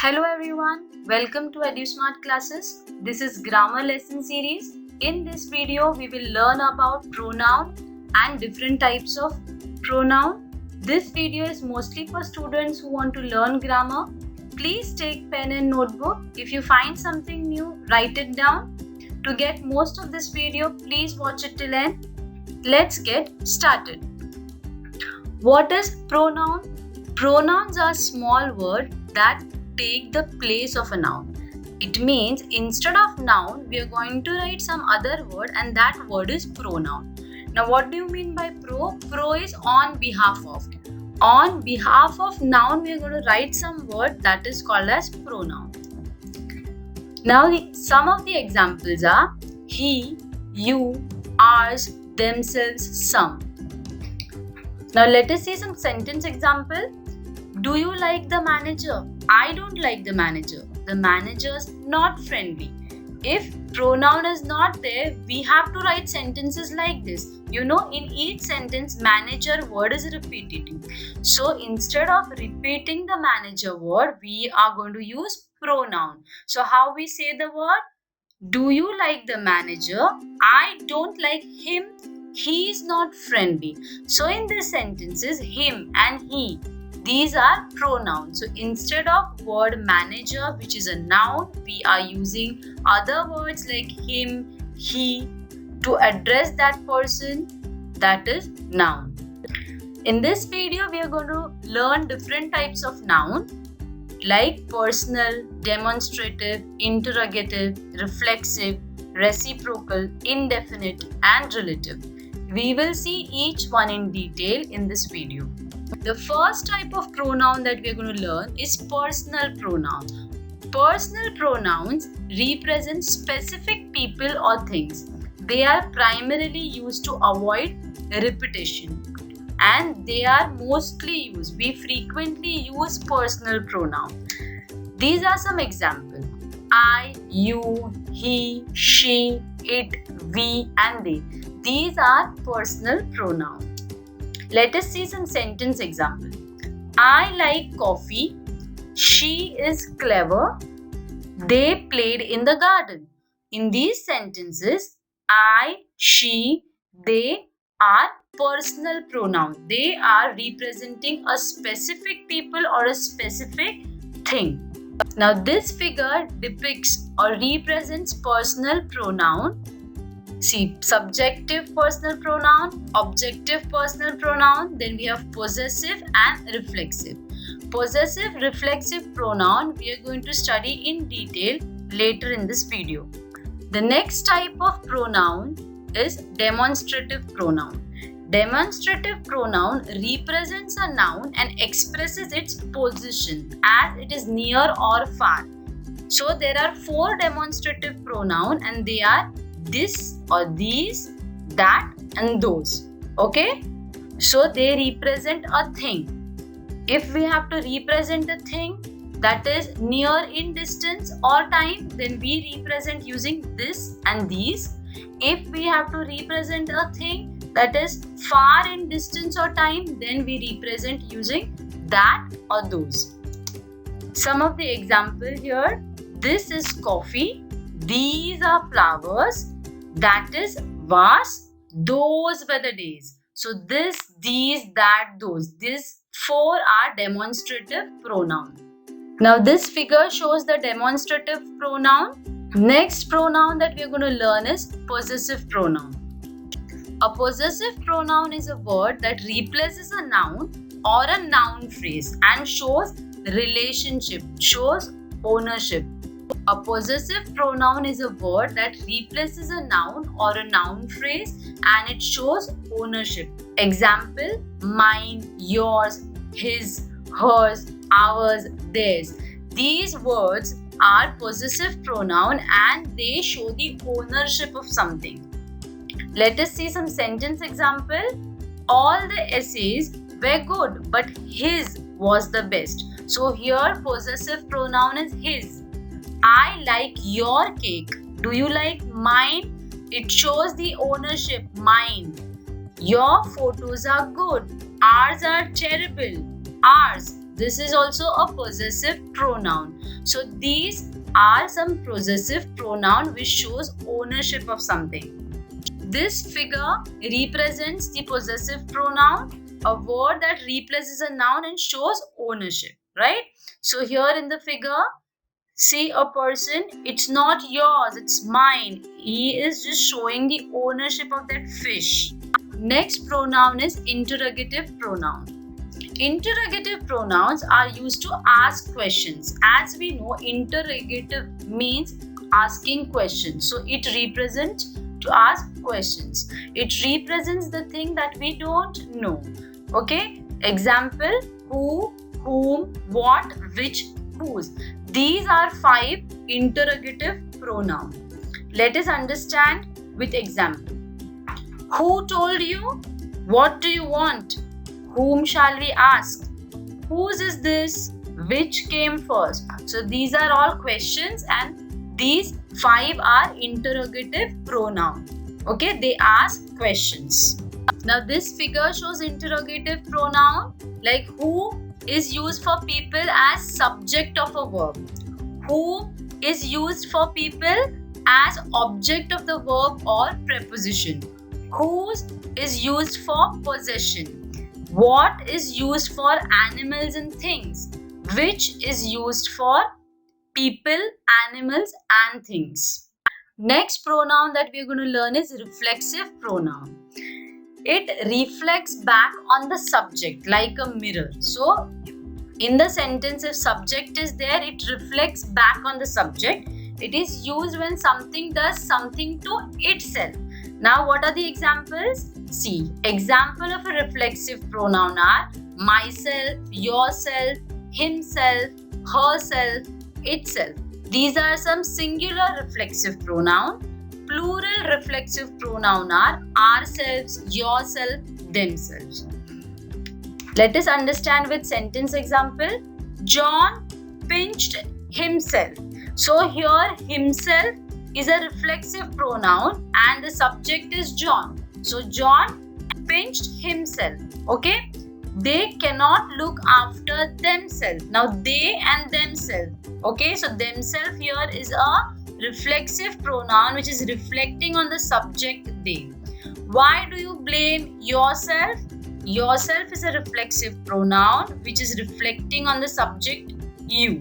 Hello everyone, welcome to EduSmart classes. This is grammar lesson series. In this video, we will learn about pronoun and different types of pronoun. This video is mostly for students who want to learn grammar. Please take pen and notebook. If you find something new, write it down. To get most of this video, please watch it till end. Let's get started. What is pronoun? Pronouns are small words that take the place of a noun. It means instead of noun, we are going to write some other word and that word is pronoun. Now what do you mean by pro? Pro is on behalf of. On behalf of noun, we are going to write some word that is called as pronoun. Now some of the examples are he, you, ours, themselves, some. Now let us see some sentence example. Do you like the manager? I don't like the manager. The manager's not friendly. If pronoun is not there, we have to write sentences like this. You know, in each sentence, manager word is repeating. So instead of repeating the manager word, we are going to use pronoun. So how we say the word? Do you like the manager? I don't like him. He is not friendly. So in this sentences, him and he, these are pronouns. So instead of word manager, which is a noun, we are using other words like him, he to address that person, that is noun. In this video, we are going to learn different types of noun like personal, demonstrative, interrogative, reflexive, reciprocal, indefinite and relative. We will see each one in detail in this video. The first type of pronoun that we are going to learn is personal pronoun. Personal pronouns represent specific people or things. They are primarily used to avoid repetition and they are mostly used. We frequently use personal pronoun. These are some examples. I, you, he, she, it, we and they. These are personal pronouns. Let us see some sentence example. I like coffee. She is clever. They played in the garden. In these sentences, I, she, they are personal pronouns. They are representing a specific people or a specific thing. Now this figure depicts or represents personal pronoun. See, subjective personal pronoun, objective personal pronoun, then we have possessive and reflexive. Possessive, reflexive pronoun we are going to study in detail later in this video. The next type of pronoun is demonstrative pronoun. Demonstrative pronoun represents a noun and expresses its position as it is near or far. So there are 4 demonstrative pronouns and they are this or these, that and those. Okay? So they represent a thing. If we have to represent a thing that is near in distance or time, then we represent using this and these. If we have to represent a thing that is far in distance or time, then we represent using that or those. Some of the examples here. This is coffee. These are flowers. That is vase. Those were the days. So this, these, that, those. These 4 are demonstrative pronouns. Now this figure shows the demonstrative pronoun. Next pronoun that we are going to learn is possessive pronoun. A possessive pronoun is a word that replaces a noun or a noun phrase and shows relationship, shows ownership. A possessive pronoun is a word that replaces a noun or a noun phrase and it shows ownership. Example, mine, yours, his, hers, ours, theirs. These words are possessive pronoun and they show the ownership of something. Let us see some sentence example. All the essays were good, but his was the best. So here possessive pronoun is his. I like your cake. Do you like mine? It shows the ownership, mine. Your photos are good. Ours are terrible. Ours. This is also a possessive pronoun. So these are some possessive pronoun which shows ownership of something. This figure represents the possessive pronoun, a word that replaces a noun and shows ownership, right? So here in the figure, see a person, it's not yours, it's mine. He is just showing the ownership of that fish. Next pronoun is interrogative pronoun. Interrogative pronouns are used to ask questions. As we know, interrogative means asking questions. So it represents to ask questions. It represents the thing that we don't know. Okay? Example, who, whom, what, which, whose. These are 5 interrogative pronouns. Let us understand with example. Who told you? What do you want? Whom shall we ask? Whose is this? Which came first? So these are all questions and these 5 are interrogative pronouns. Okay, they ask questions. Now this figure shows interrogative pronoun, like who is used for people as subject of a verb. Who is used for people as object of the verb or preposition. Whose is used for possession. What is used for animals and things. Which is used for people, animals and things. Next pronoun that we are going to learn is reflexive pronoun. It reflects back on the subject like a mirror. So in the sentence, if subject is there, it reflects back on the subject. It is used when something does something to itself. Now what are the examples? See, example of a reflexive pronoun are myself, yourself, himself, herself, itself. These are some singular reflexive pronoun. Plural reflexive pronoun are ourselves, yourself, themselves. Let us understand with sentence example. John pinched himself. So here himself is a reflexive pronoun and the subject is John. So John pinched himself. Okay? They cannot look after themselves. Now they and themselves. Okay? So themselves here is a reflexive pronoun which is reflecting on the subject they. Why do you blame yourself? Yourself is a reflexive pronoun which is reflecting on the subject you.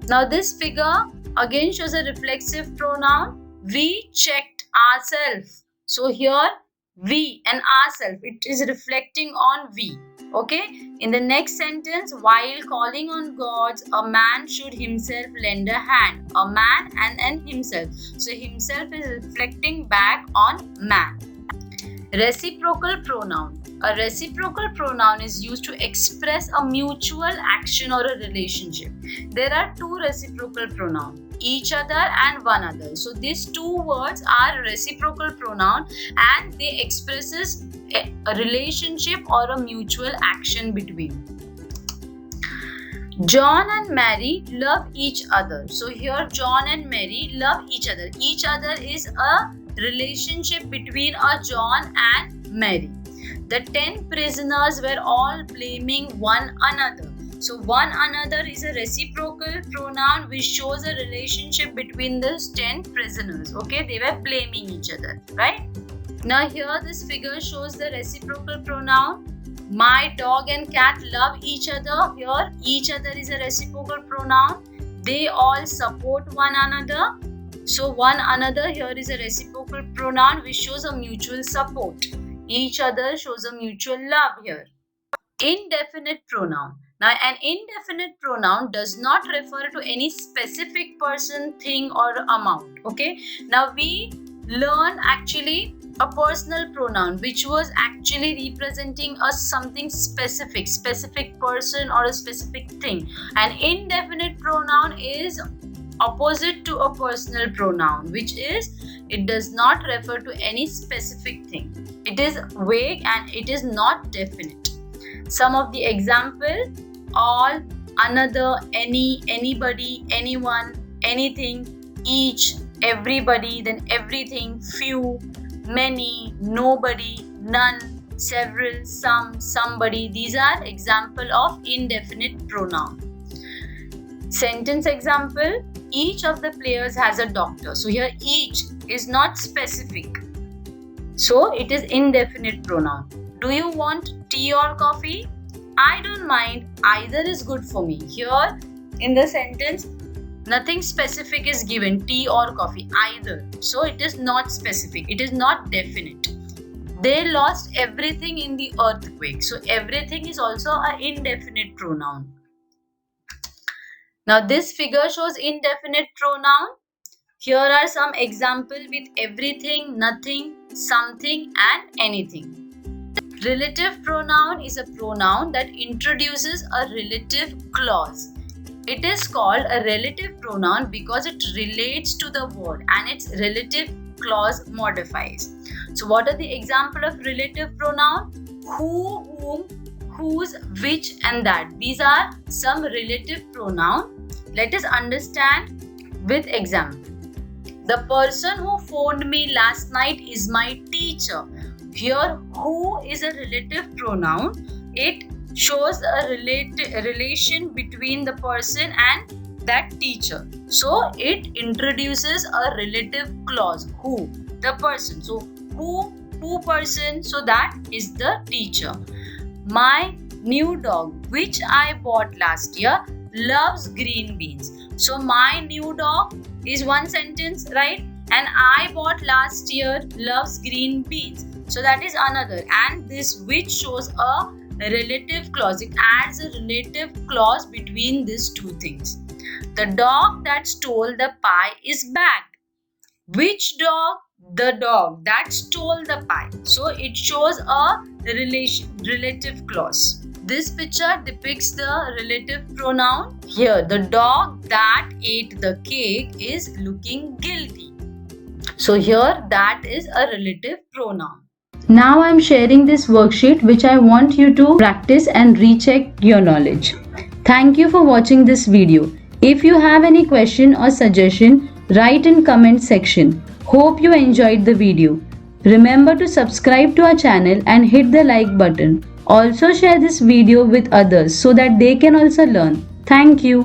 Now this figure again shows a reflexive pronoun. We checked ourselves. So here we and ourselves, it is reflecting on we. Okay. In the next sentence, while calling on gods, a man should himself lend a hand. A man and himself. So himself is reflecting back on man. Reciprocal pronoun. A reciprocal pronoun is used to express a mutual action or a relationship. There are 2 reciprocal pronouns, each other and one other. So these 2 words are reciprocal pronoun and they expresses a relationship or a mutual action between. John and Mary love each other. So here John and Mary love each other. Each other is a relationship between a John and Mary. The 10 prisoners were all blaming one another. So one another is a reciprocal pronoun which shows a relationship between those 10 prisoners. Okay, they were blaming each other, right? Now here this figure shows the reciprocal pronoun. My dog and cat love each other. Here each other is a reciprocal pronoun. They all support one another. So one another here is a reciprocal pronoun which shows a mutual support. Each other shows a mutual love here. Indefinite pronoun. Now an indefinite pronoun does not refer to any specific person, thing or amount. Okay. Now we learn actually a personal pronoun which was actually representing a something specific person or a specific thing. An indefinite pronoun is opposite to a personal pronoun, which is it does not refer to any specific thing. It is vague and it is not definite. Some of the example: all, another, any, anybody, anyone, anything, each, everybody, then everything, few, many, nobody, none, several, some, somebody. These are example of indefinite pronoun. Sentence example, each of the players has a doctor. So here each is not specific. So it is indefinite pronoun. Do you want tea or coffee? I don't mind. Either is good for me. Here in the sentence, nothing specific is given, tea or coffee, either. So it is not specific. It is not definite. They lost everything in the earthquake. So everything is also an indefinite pronoun. Now this figure shows indefinite pronoun. Here are some examples with everything, nothing, something and anything. Relative pronoun is a pronoun that introduces a relative clause. It is called a relative pronoun because it relates to the word and its relative clause modifies. So what are the example of relative pronoun? Who, whom, whose, which and that. These are some relative pronoun. Let us understand with example. The person who phoned me last night is my teacher. Here, who is a relative pronoun. It shows a relation between the person and that teacher. So, it introduces a relative clause. Who? The person. So, who person? So, that is the teacher. My new dog, which I bought last year, loves green beans. So my new dog is one sentence, right? And I bought last year loves green beans. So that is another. And this which shows a relative clause. It adds a relative clause between these two things. The dog that stole the pie is back. Which dog? The dog that stole the pie. So it shows a relative clause. This picture depicts the relative pronoun. Here, the dog that ate the cake is looking guilty. So here, that is a relative pronoun. Now I am sharing this worksheet which I want you to practice and recheck your knowledge. Thank you for watching this video. If you have any question or suggestion, write in comment section. Hope you enjoyed the video. Remember to subscribe to our channel and hit the like button. Also share this video with others so that they can also learn. Thank you.